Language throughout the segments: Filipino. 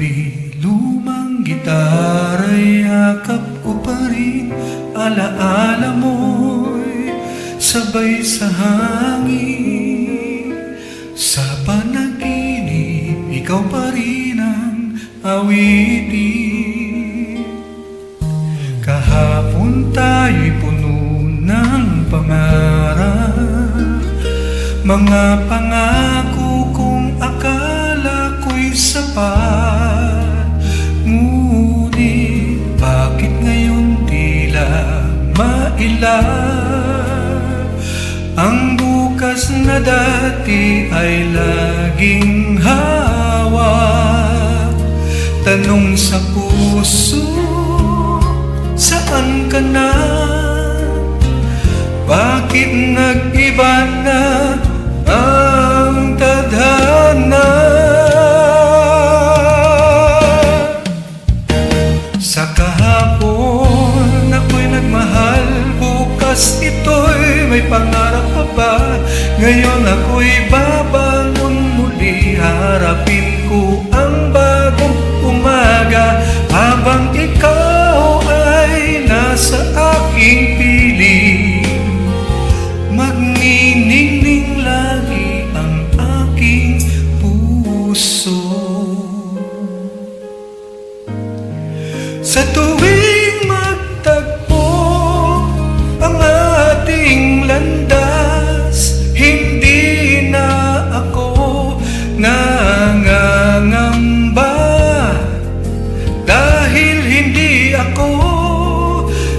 gabi, lumang gitara'y yakap ko pa rin. Alaala mo'y sabay sa hangin. Sa panaginip, ikaw pa rin ang awitin. Kahapon tayo'y puno ng pangarap, mga pangako kung akala ko'y sapat. Ngunit bakit ngayon tila mailap? Ang bukas na dati ay laging hawak. Tanong sa puso, saan ka na? Bakit nag-iba na ang tadhana? Sa kahapon ako'y nagmahal, bukas ito'y may pangarap pa ba? Ngayon ako'y babangon muli, harapin ko ang bagong umaga. Habang ikaw ay nasa aking piling, magniningning lagi ang aking puso. Sa tuwing magtagpo ang ating landas, hindi na ako nangangamba, dahil hindi ako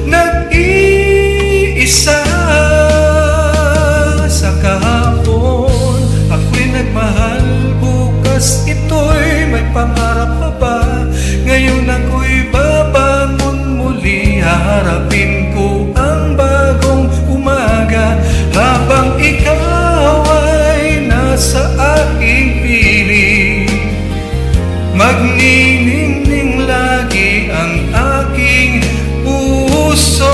nag-iisa. Sa kahapon ako'y nagmahal, bukas ito'y may pangarap pa ba? Ngayon ako'y babangon muli, harapin ko ang bagong umaga. Habang ikaw ay nasa aking piling, magniningning lagi ang aking puso.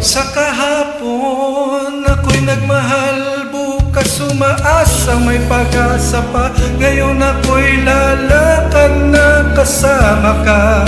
Sa kahapon ako'y nagmahal, bukas umaasa may pag-asa pa. Ngayon ako'y lalakad na kasama ka.